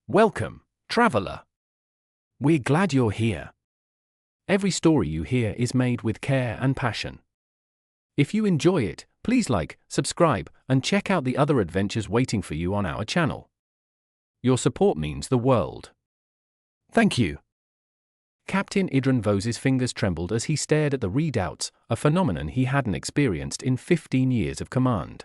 Welcome, traveler. We're glad you're here. Every story you hear is made with care and passion. If you enjoy it, please like, subscribe, and check out the other adventures waiting for you on our channel. Your support means the world. Thank you. Captain Idran Vos's fingers trembled as he stared at the readouts, a phenomenon he hadn't experienced in 15 years of command.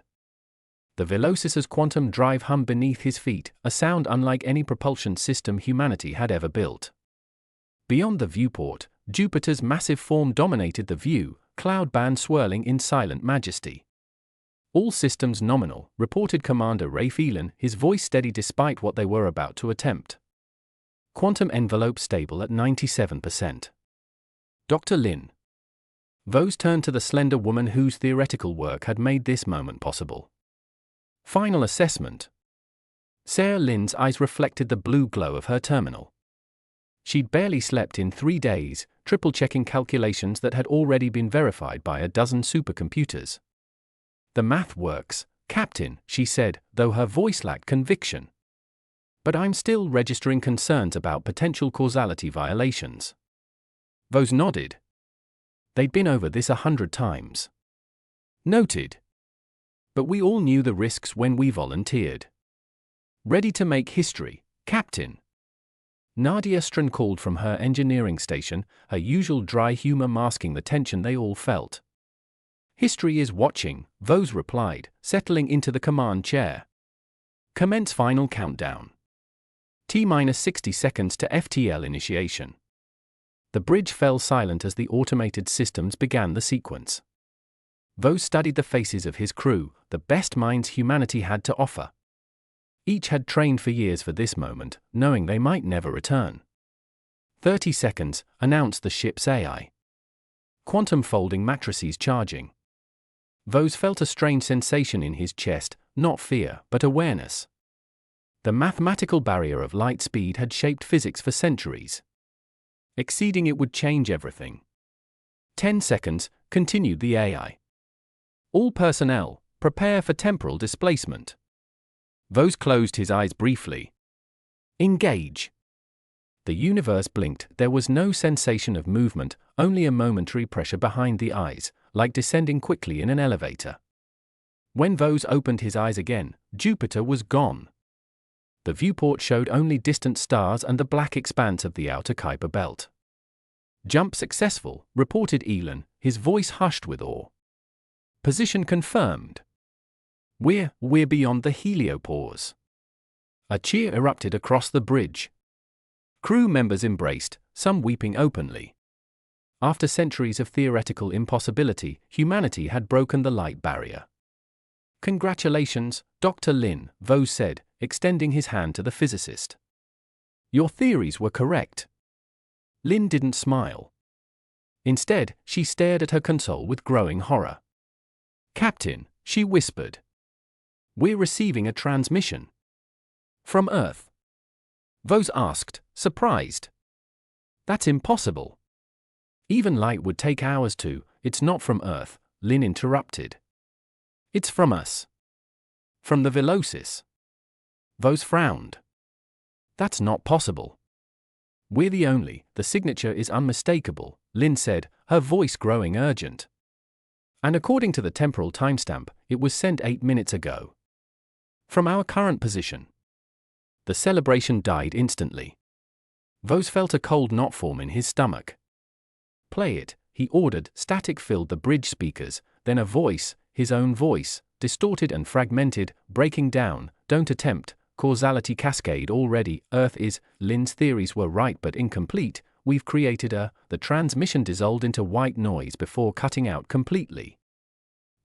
The Velocis' quantum drive hummed beneath his feet, a sound unlike any propulsion system humanity had ever built. Beyond the viewport, Jupiter's massive form dominated the view, cloud band swirling in silent majesty. All systems nominal, reported Commander Ray Phelan, his voice steady despite what they were about to attempt. Quantum envelope stable at 97%. Dr. Lin. Vos turned to the slender woman whose theoretical work had made this moment possible. Final assessment. Sarah Lin's eyes reflected the blue glow of her terminal. She'd barely slept in 3 days, triple-checking calculations that had already been verified by a dozen supercomputers. The math works, Captain, she said, though her voice lacked conviction. But I'm still registering concerns about potential causality violations. Vos nodded. They'd been over this 100 times. Noted. But we all knew the risks when we volunteered. Ready to make history, Captain. Nadia Stran called from her engineering station, her usual dry humor masking the tension they all felt. History is watching, Vos replied, settling into the command chair. Commence final countdown. T-minus 60 seconds to FTL initiation. The bridge fell silent as the automated systems began the sequence. Vos studied the faces of his crew, the best minds humanity had to offer. Each had trained for years for this moment, knowing they might never return. 30 seconds, announced the ship's AI. Quantum folding matrices charging. Vos felt a strange sensation in his chest, not fear, but awareness. The mathematical barrier of light speed had shaped physics for centuries. Exceeding it would change everything. 10 seconds, continued the AI. All personnel, prepare for temporal displacement. Vos closed his eyes briefly. Engage. The universe blinked. There was no sensation of movement, only a momentary pressure behind the eyes, like descending quickly in an elevator. When Vos opened his eyes again, Jupiter was gone. The viewport showed only distant stars and the black expanse of the outer Kuiper belt. Jump successful, reported Elon, his voice hushed with awe. Position confirmed. We're beyond the heliopause. A cheer erupted across the bridge. Crew members embraced, some weeping openly. After centuries of theoretical impossibility, humanity had broken the light barrier. Congratulations, Dr. Lin, Vos said, extending his hand to the physicist. Your theories were correct. Lin didn't smile. Instead, she stared at her console with growing horror. Captain, she whispered. We're receiving a transmission. From Earth. Vos asked, surprised. That's impossible. Even light would take hours to. It's not from Earth, Lin interrupted. It's from us. From the Velocis. Vos frowned. That's not possible. We're the only, the signature is unmistakable, Lin said, her voice growing urgent. And according to the temporal timestamp, it was sent 8 minutes ago. From our current position. The celebration died instantly. Vos felt a cold knot form in his stomach. Play it, he ordered. Static filled the bridge speakers, then a voice, his own voice, distorted and fragmented, breaking down. Don't attempt, causality cascade already, Earth is, Lin's theories were right but incomplete, we've created the transmission dissolved into white noise before cutting out completely.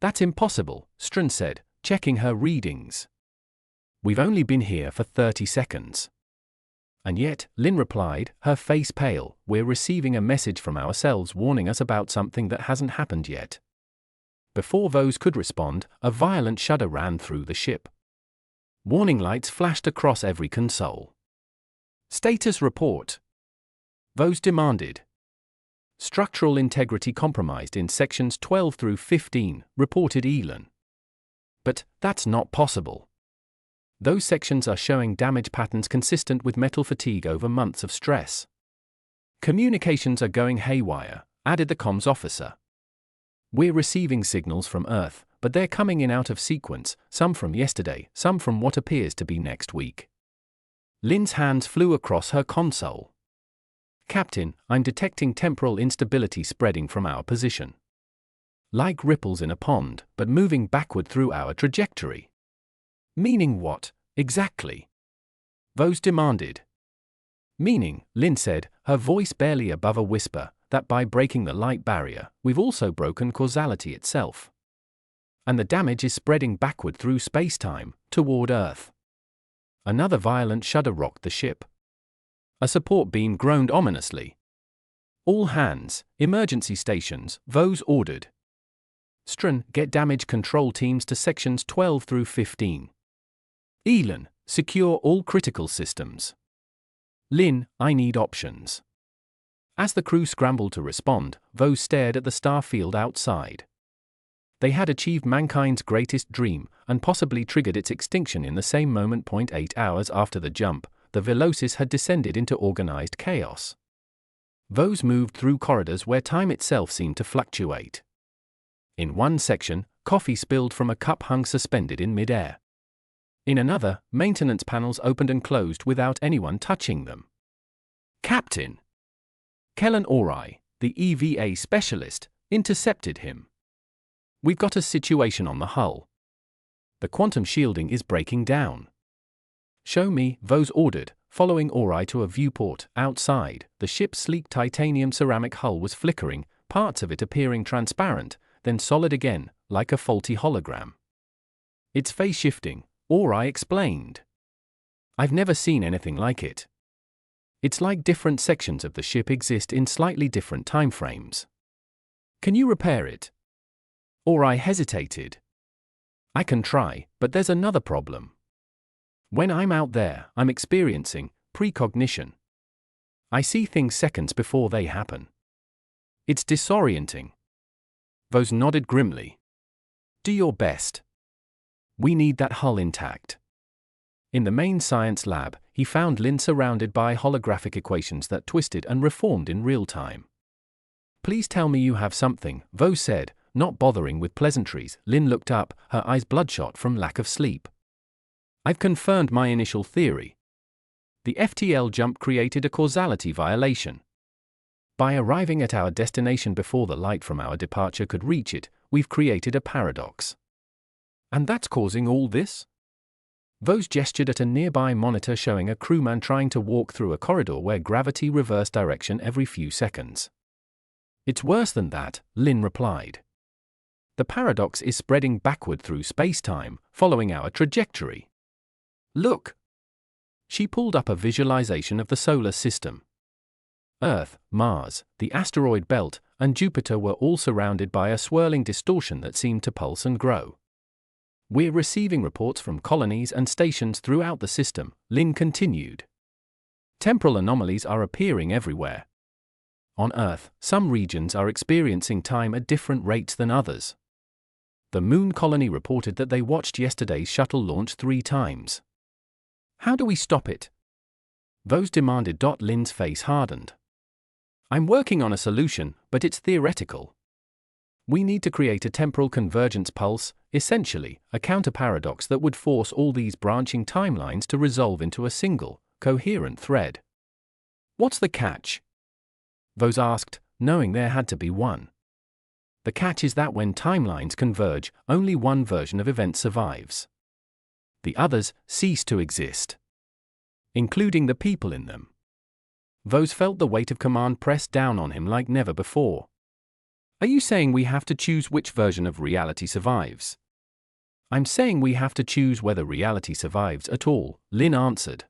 That's impossible, Stran said, checking her readings. We've only been here for 30 seconds. And yet, Lin replied, her face pale, we're receiving a message from ourselves warning us about something that hasn't happened yet. Before Vos could respond, a violent shudder ran through the ship. Warning lights flashed across every console. Status report. Vos demanded. Structural integrity compromised in sections 12 through 15, reported Elon. But that's not possible. Those sections are showing damage patterns consistent with metal fatigue over months of stress. Communications are going haywire, added the comms officer. We're receiving signals from Earth, but they're coming in out of sequence, some from yesterday, some from what appears to be next week. Lynn's hands flew across her console. Captain, I'm detecting temporal instability spreading from our position. Like ripples in a pond, but moving backward through our trajectory. Meaning what, exactly? Vos demanded. Meaning, Lynn said, her voice barely above a whisper, that by breaking the light barrier, we've also broken causality itself. And the damage is spreading backward through spacetime, toward Earth. Another violent shudder rocked the ship. A support beam groaned ominously. All hands, emergency stations, Vos ordered. Stran, get damage control teams to sections 12 through 15. Elon, secure all critical systems. Lynn, I need options. As the crew scrambled to respond, Vos stared at the star field outside. They had achieved mankind's greatest dream, and possibly triggered its extinction in the same moment. 8 hours after the jump, the Velocis had descended into organized chaos. Vos moved through corridors where time itself seemed to fluctuate. In one section, coffee spilled from a cup hung suspended in midair. In another, maintenance panels opened and closed without anyone touching them. Captain! Kellen Ori, the EVA specialist, intercepted him. We've got a situation on the hull. The quantum shielding is breaking down. Show me, Vos ordered, following Ori to a viewport. Outside, the ship's sleek titanium ceramic hull was flickering, parts of it appearing transparent, then solid again, like a faulty hologram. It's phase shifting, Ori explained. I've never seen anything like it. It's like different sections of the ship exist in slightly different timeframes. Can you repair it? Ori hesitated. I can try, but there's another problem. When I'm out there, I'm experiencing precognition. I see things seconds before they happen. It's disorienting. Vos nodded grimly. Do your best. We need that hull intact. In the main science lab, he found Lynn surrounded by holographic equations that twisted and reformed in real time. Please tell me you have something, Vos said, not bothering with pleasantries. Lynn looked up, her eyes bloodshot from lack of sleep. I've confirmed my initial theory. The FTL jump created a causality violation. By arriving at our destination before the light from our departure could reach it, we've created a paradox. And that's causing all this? Vos gestured at a nearby monitor showing a crewman trying to walk through a corridor where gravity reversed direction every few seconds. It's worse than that, Lynn replied. The paradox is spreading backward through spacetime, following our trajectory. Look! She pulled up a visualization of the solar system. Earth, Mars, the asteroid belt, and Jupiter were all surrounded by a swirling distortion that seemed to pulse and grow. We're receiving reports from colonies and stations throughout the system, Lynn continued. Temporal anomalies are appearing everywhere. On Earth, some regions are experiencing time at different rates than others. The Moon colony reported that they watched yesterday's shuttle launch 3 times. How do we stop it? Vos demanded. Lynn's face hardened. I'm working on a solution, but it's theoretical. We need to create a temporal convergence pulse, essentially, a counter-paradox that would force all these branching timelines to resolve into a single, coherent thread. What's the catch? Vos asked, knowing there had to be one. The catch is that when timelines converge, only one version of events survives. The others cease to exist, including the people in them. Vos felt the weight of command pressed down on him like never before. Are you saying we have to choose which version of reality survives? I'm saying we have to choose whether reality survives at all, Lynn answered.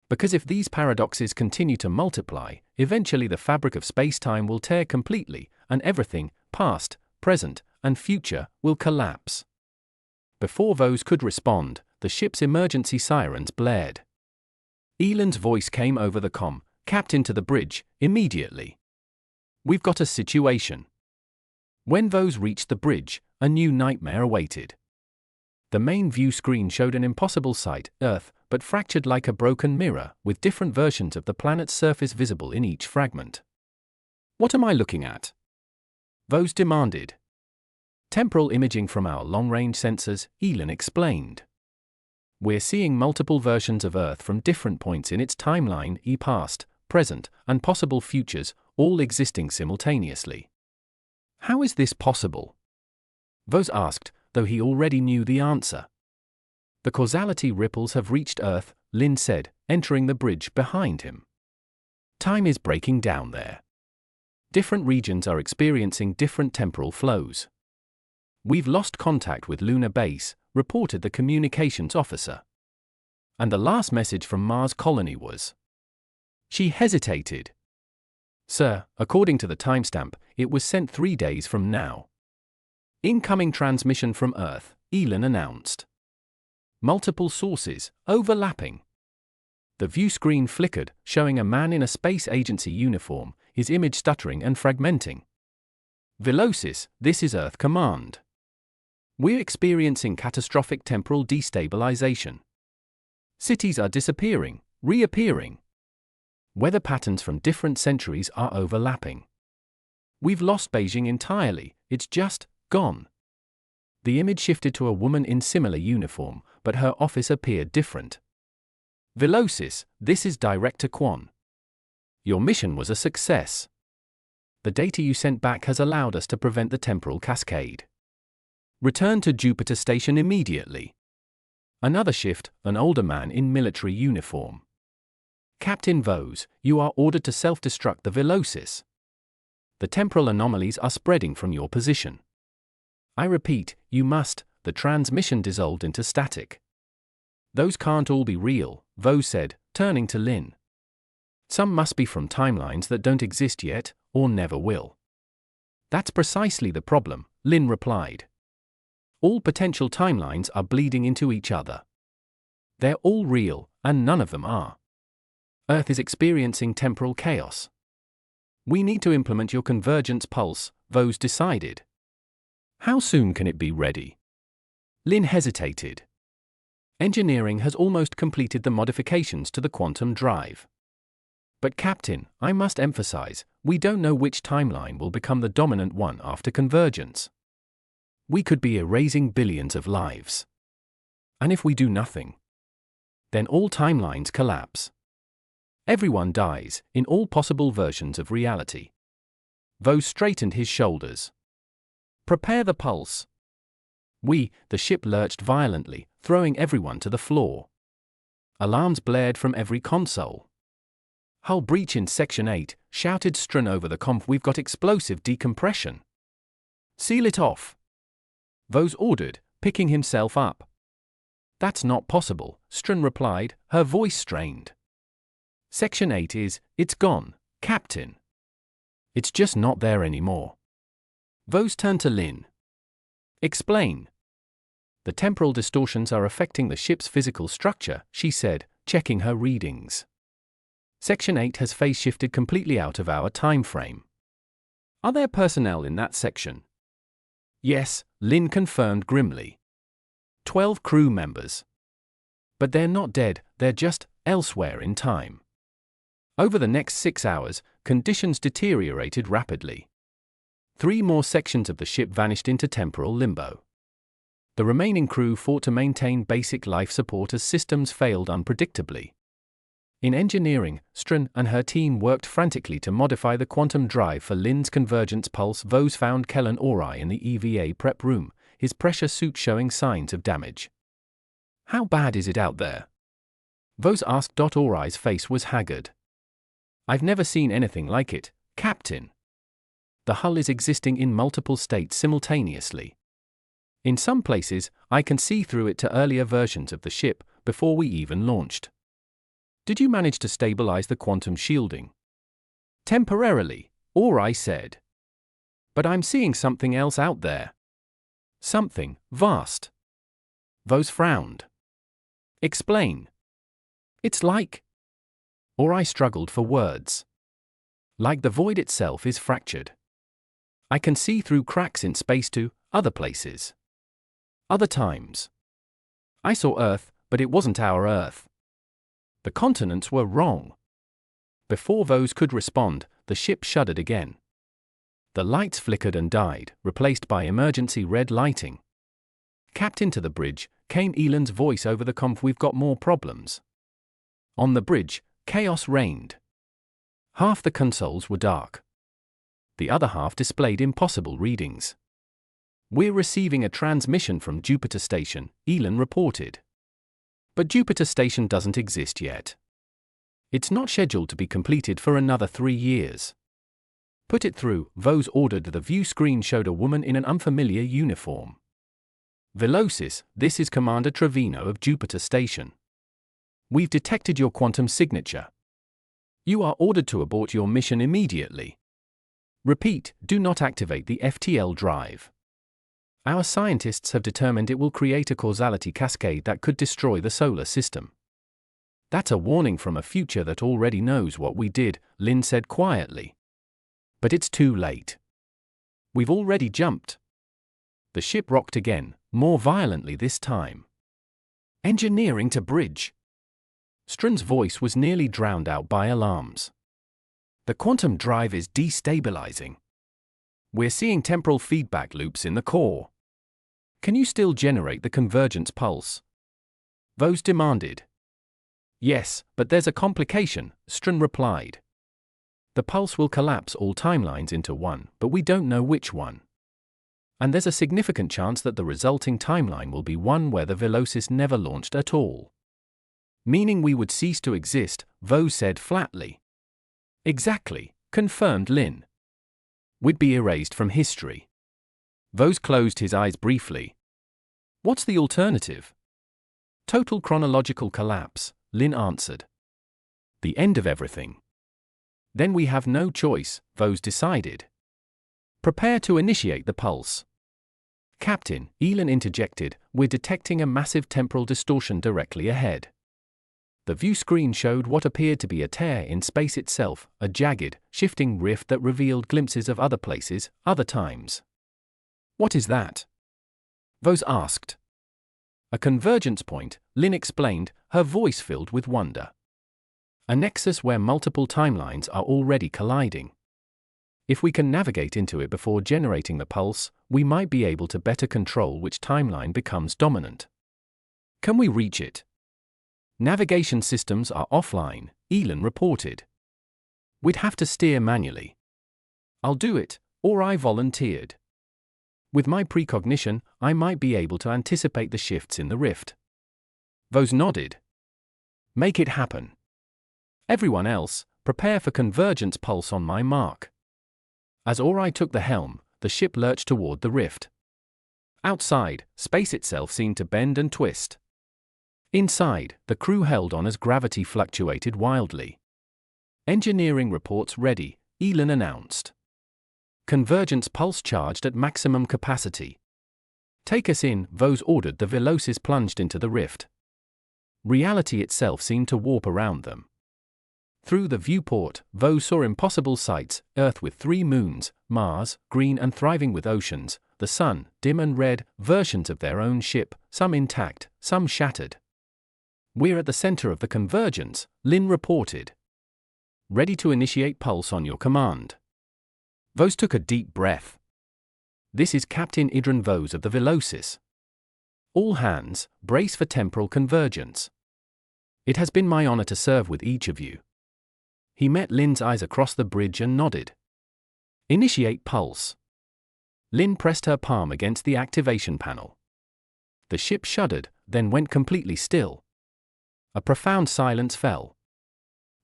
Because if these paradoxes continue to multiply, eventually the fabric of spacetime will tear completely, and everything, past, present, and future, will collapse. Before Vos could respond, the ship's emergency sirens blared. Elon's voice came over the comm, Captain to the bridge, immediately. We've got a situation. When Vos reached the bridge, a new nightmare awaited. The main view screen showed an impossible sight, Earth, but fractured like a broken mirror, with different versions of the planet's surface visible in each fragment. What am I looking at? Vos demanded. Temporal imaging from our long-range sensors, Elon explained. We're seeing multiple versions of Earth from different points in its timeline, past, present, and possible futures, all existing simultaneously. How is this possible? Vos asked, though he already knew the answer. The causality ripples have reached Earth, Lin said, entering the bridge behind him. Time is breaking down there. Different regions are experiencing different temporal flows. We've lost contact with Lunar Base, reported the communications officer. And the last message from Mars Colony was. She hesitated. Sir, according to the timestamp, it was sent 3 days from now. Incoming transmission from Earth, Elon announced. Multiple sources, overlapping. The view screen flickered, showing a man in a space agency uniform, his image stuttering and fragmenting. Velocis, this is Earth Command. We're experiencing catastrophic temporal destabilization. Cities are disappearing, reappearing. Weather patterns from different centuries are overlapping. We've lost Beijing entirely, it's just gone. The image shifted to a woman in similar uniform, but her office appeared different. Velocis, this is Director Quan. Your mission was a success. The data you sent back has allowed us to prevent the temporal cascade. Return to Jupiter Station immediately. Another shift, an older man in military uniform. Captain Vos, you are ordered to self-destruct the Velocis. The temporal anomalies are spreading from your position. I repeat, you must. The transmission dissolved into static. Those can't all be real, Vos said, turning to Lin. Some must be from timelines that don't exist yet, or never will. That's precisely the problem, Lin replied. All potential timelines are bleeding into each other. They're all real, and none of them are. Earth is experiencing temporal chaos. We need to implement your convergence pulse, Vos decided. How soon can it be ready? Lin hesitated. Engineering has almost completed the modifications to the quantum drive. But Captain, I must emphasize, we don't know which timeline will become the dominant one after convergence. We could be erasing billions of lives. And if we do nothing, then all timelines collapse. Everyone dies, in all possible versions of reality. Vos straightened his shoulders. Prepare the pulse. The ship lurched violently, throwing everyone to the floor. Alarms blared from every console. Hull breach in Section 8, shouted Strun over the conf. We've got explosive decompression. Seal it off. Vos ordered, picking himself up. That's not possible, Strun replied, her voice strained. Section 8 it's gone, Captain. It's just not there anymore. Vos turned to Lin. Explain. The temporal distortions are affecting the ship's physical structure, she said, checking her readings. Section 8 has phase shifted completely out of our time frame. Are there personnel in that section? Yes, Lin confirmed grimly. 12 crew members. But they're not dead, they're just elsewhere in time. Over the next 6 hours, conditions deteriorated rapidly. 3 more sections of the ship vanished into temporal limbo. The remaining crew fought to maintain basic life support as systems failed unpredictably. In engineering, Strun and her team worked frantically to modify the quantum drive for Lin's convergence pulse. Vos found Kellen Ori in the EVA prep room, his pressure suit showing signs of damage. How bad is it out there? Vos asked. Ori's face was haggard. I've never seen anything like it, Captain. The hull is existing in multiple states simultaneously. In some places, I can see through it to earlier versions of the ship, before we even launched. Did you manage to stabilize the quantum shielding? Temporarily, Ori said. But I'm seeing something else out there. Something vast. Vos frowned. Explain. It's like. Ori struggled for words. Like the void itself is fractured. I can see through cracks in space to other places. Other times. I saw Earth, but it wasn't our Earth. The continents were wrong. Before Vos could respond, the ship shuddered again. The lights flickered and died, replaced by emergency red lighting. Captain, to the bridge, came Elon's voice over the conf. We've got more problems. On the bridge, chaos reigned. Half the consoles were dark. The other half displayed impossible readings. We're receiving a transmission from Jupiter Station, Elon reported. But Jupiter Station doesn't exist yet. It's not scheduled to be completed for another 3 years. Put it through, Vos ordered. The view screen showed a woman in an unfamiliar uniform. Velocis, this is Commander Trevino of Jupiter Station. We've detected your quantum signature. You are ordered to abort your mission immediately. Repeat, do not activate the FTL drive. Our scientists have determined it will create a causality cascade that could destroy the solar system. That's a warning from a future that already knows what we did, Lin said quietly. But it's too late. We've already jumped. The ship rocked again, more violently this time. Engineering to bridge. Strun's voice was nearly drowned out by alarms. The quantum drive is destabilizing. We're seeing temporal feedback loops in the core. Can you still generate the convergence pulse? Vos demanded. Yes, but there's a complication, Strun replied. The pulse will collapse all timelines into one, but we don't know which one. And there's a significant chance that the resulting timeline will be one where the Velocis never launched at all. Meaning we would cease to exist, Vos said flatly. Exactly, confirmed Lin. We'd be erased from history. Vos closed his eyes briefly. What's the alternative? Total chronological collapse, Lin answered. The end of everything. Then we have no choice, Vos decided. Prepare to initiate the pulse. Captain, Elon interjected, we're detecting a massive temporal distortion directly ahead. The view screen showed what appeared to be a tear in space itself, a jagged, shifting rift that revealed glimpses of other places, other times. What is that? Vos asked. A convergence point, Lin explained, her voice filled with wonder. A nexus where multiple timelines are already colliding. If we can navigate into it before generating the pulse, we might be able to better control which timeline becomes dominant. Can we reach it? Navigation systems are offline, Elon reported. We'd have to steer manually. I'll do it, or I volunteered. With my precognition, I might be able to anticipate the shifts in the rift. Vos nodded. Make it happen. Everyone else, prepare for convergence pulse on my mark. As Ori took the helm, the ship lurched toward the rift. Outside, space itself seemed to bend and twist. Inside, the crew held on as gravity fluctuated wildly. Engineering reports ready, Elon announced. Convergence pulse charged at maximum capacity. Take us in, Vos ordered. The Velocis plunged into the rift. Reality itself seemed to warp around them. Through the viewport, Vos saw impossible sights, Earth with 3 moons, Mars, green and thriving with oceans, the sun, dim and red, versions of their own ship, some intact, some shattered. We're at the center of the convergence, Lin reported. Ready to initiate pulse on your command. Vos took a deep breath. This is Captain Idran Vos of the Velocis. All hands, brace for temporal convergence. It has been my honor to serve with each of you. He met Lin's eyes across the bridge and nodded. Initiate pulse. Lin pressed her palm against the activation panel. The ship shuddered, then went completely still. A profound silence fell.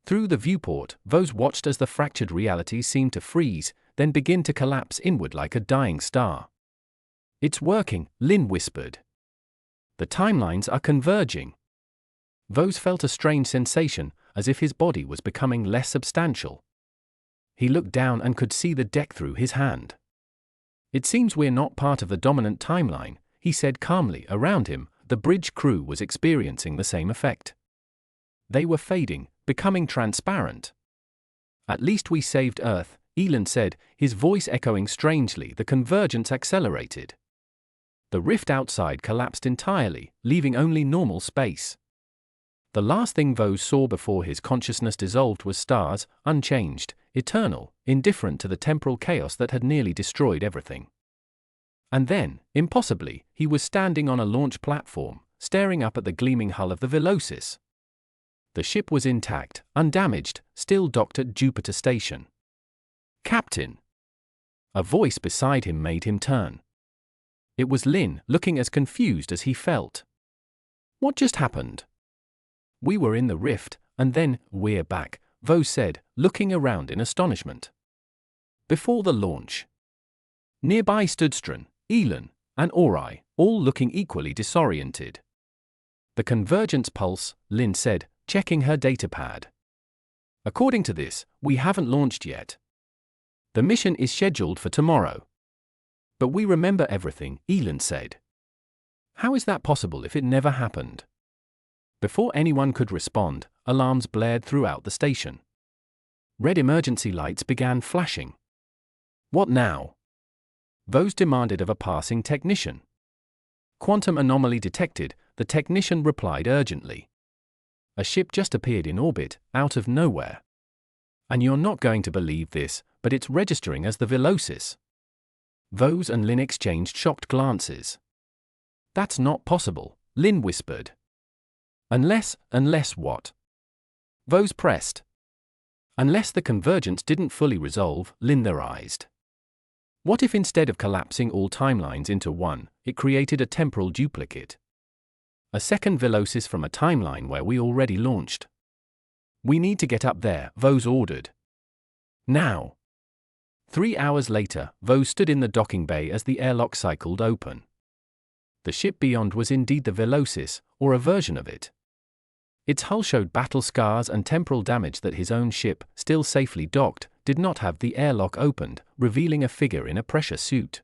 Through the viewport, Vos watched as the fractured realities seemed to freeze, then begin to collapse inward like a dying star. It's working, Lin whispered. The timelines are converging. Vos felt a strange sensation, as if his body was becoming less substantial. He looked down and could see the deck through his hand. It seems we're not part of the dominant timeline, he said calmly. Around him, the bridge crew was experiencing the same effect. They were fading, becoming transparent. At least we saved Earth, Elon said, his voice echoing strangely. The convergence accelerated. The rift outside collapsed entirely, leaving only normal space. The last thing Vos saw before his consciousness dissolved was stars, unchanged, eternal, indifferent to the temporal chaos that had nearly destroyed everything. And then, impossibly, he was standing on a launch platform, staring up at the gleaming hull of the Velocis. The ship was intact, undamaged, still docked at Jupiter Station. "Captain!" A voice beside him made him turn. It was Lin, looking as confused as he felt. "What just happened?" "We were in the rift, and then, we're back," Vos said, looking around in astonishment. Before the launch. Nearby stood Idran, Elon, and Ori, all looking equally disoriented. "The convergence pulse," Lin said, checking her datapad. "According to this, we haven't launched yet. The mission is scheduled for tomorrow." "But we remember everything," Elon said. "How is that possible if it never happened?" Before anyone could respond, alarms blared throughout the station. Red emergency lights began flashing. "What now?" Vos demanded of a passing technician. "Quantum anomaly detected," the technician replied urgently. "A ship just appeared in orbit, out of nowhere. And you're not going to believe this, but it's registering as the Velocis." Vos and Lin exchanged shocked glances. "That's not possible," Lin whispered. Unless what?" Vos pressed. "Unless the convergence didn't fully resolve," Lin theorized. "What if instead of collapsing all timelines into one, it created a temporal duplicate? A second Velocis from a timeline where we already launched. We need to get up there," Vos ordered. "Now." 3 hours later, Vos stood in the docking bay as the airlock cycled open. The ship beyond was indeed the Velocis, or a version of it. Its hull showed battle scars and temporal damage that his own ship, still safely docked, did not have the airlock opened, revealing a figure in a pressure suit.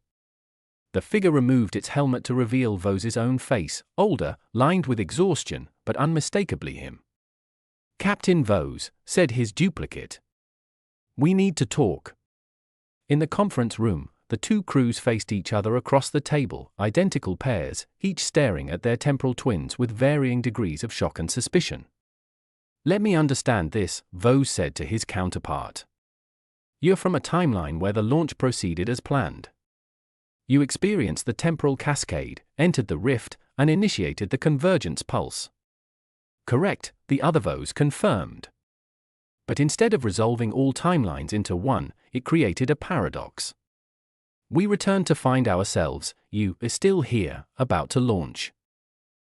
The figure removed its helmet to reveal Vos's own face, older, lined with exhaustion, but unmistakably him. "Captain Vos," said his duplicate. "We need to talk." In the conference room, the two crews faced each other across the table, identical pairs, each staring at their temporal twins with varying degrees of shock and suspicion. "Let me understand this," Vos said to his counterpart. "You're from a timeline where the launch proceeded as planned. You experienced the temporal cascade, entered the rift, and initiated the convergence pulse." "Correct," the other Vos confirmed. "But instead of resolving all timelines into one, it created a paradox. We returned to find ourselves, you are still here, about to launch.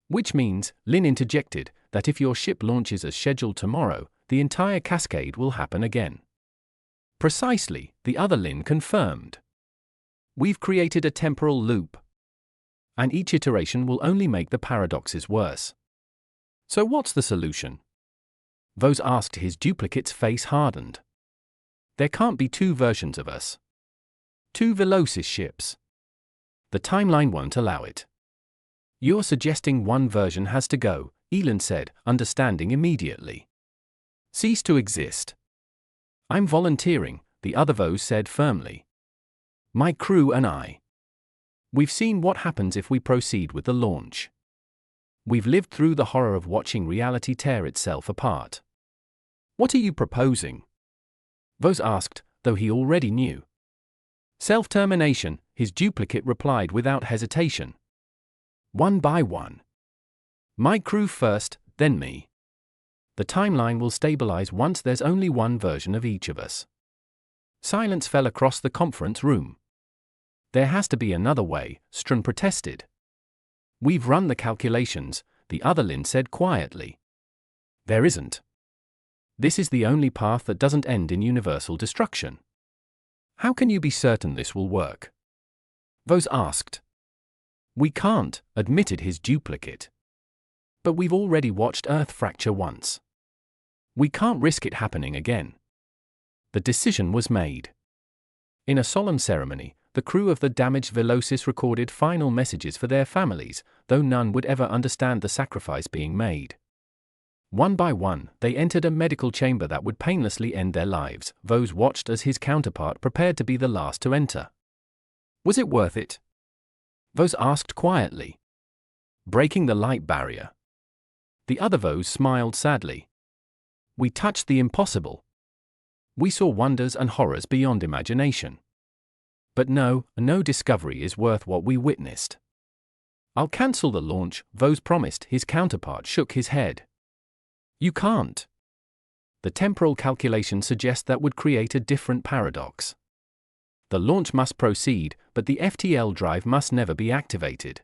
Which means," Lin interjected, "that if your ship launches as scheduled tomorrow, the entire cascade will happen again." "Precisely," the other Lin confirmed. "We've created a temporal loop. And each iteration will only make the paradoxes worse." "So what's the solution?" Vos asked. His duplicate's face hardened. "There can't be two versions of us. Two Velocis ships. The timeline won't allow it." "You're suggesting one version has to go," Elon said, understanding immediately. "Cease to exist." "I'm volunteering," the other Vos said firmly. "My crew and I. We've seen what happens if we proceed with the launch. We've lived through the horror of watching reality tear itself apart." "What are you proposing?" Vos asked, though he already knew. "Self-termination," his duplicate replied without hesitation. "One by one. My crew first, then me. The timeline will stabilize once there's only one version of each of us." Silence fell across the conference room. "There has to be another way," Idran protested. "We've run the calculations," the other Lin said quietly. "There isn't. This is the only path that doesn't end in universal destruction." "How can you be certain this will work?" Vos asked. "We can't," admitted his duplicate. "But we've already watched Earth fracture once. We can't risk it happening again." The decision was made. In a solemn ceremony, the crew of the damaged Velocis recorded final messages for their families, though none would ever understand the sacrifice being made. One by one, they entered a medical chamber that would painlessly end their lives. Vos watched as his counterpart prepared to be the last to enter. Was it worth it? Vos asked quietly. Breaking the light barrier. The other Vos smiled sadly. We touched the impossible. We saw wonders and horrors beyond imagination. But no discovery is worth what we witnessed. I'll cancel the launch, Vos promised. His counterpart shook his head. You can't. The temporal calculation suggests that would create a different paradox. The launch must proceed, but the FTL drive must never be activated.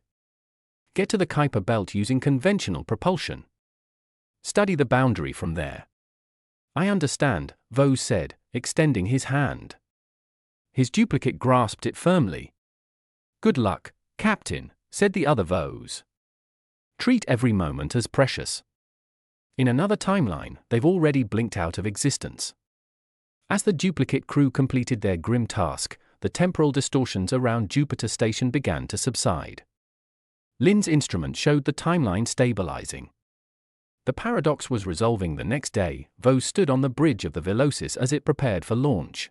Get to the Kuiper belt using conventional propulsion. Study the boundary from there. I understand, Vos said, extending his hand. His duplicate grasped it firmly. Good luck, Captain, said the other Vos. Treat every moment as precious. In another timeline, they've already blinked out of existence. As the duplicate crew completed their grim task, the temporal distortions around Jupiter Station began to subside. Lin's instrument showed the timeline stabilizing. The paradox was resolving the next day. Vos stood on the bridge of the Velocis as it prepared for launch.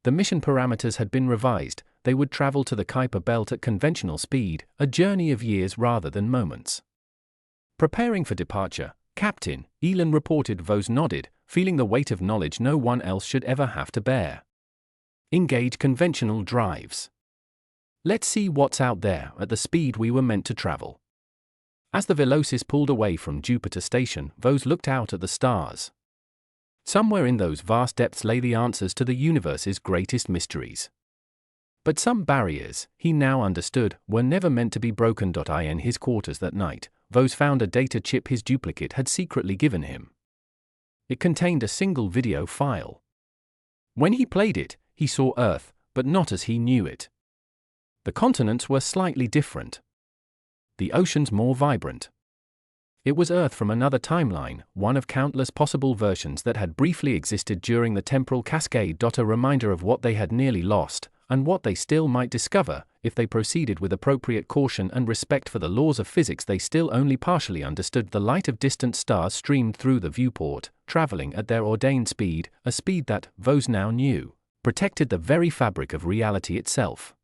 The mission parameters had been revised. They would travel to the Kuiper belt at conventional speed, a journey of years rather than moments. Preparing for departure, Captain, Elon reported. Vos nodded, feeling the weight of knowledge no one else should ever have to bear. Engage conventional drives. Let's see what's out there at the speed we were meant to travel. As the Velocis pulled away from Jupiter Station, Vos looked out at the stars. Somewhere in those vast depths lay the answers to the universe's greatest mysteries. But some barriers, he now understood, were never meant to be broken. In his quarters that night, Vos found a data chip his duplicate had secretly given him. It contained a single video file. When he played it, he saw Earth, but not as he knew it. The continents were slightly different. The oceans more vibrant. It was Earth from another timeline, one of countless possible versions that had briefly existed during the temporal cascade. A reminder of what they had nearly lost, and what they still might discover, if they proceeded with appropriate caution and respect for the laws of physics they still only partially understood. The light of distant stars streamed through the viewport, traveling at their ordained speed, a speed that, Vos now knew, protected the very fabric of reality itself.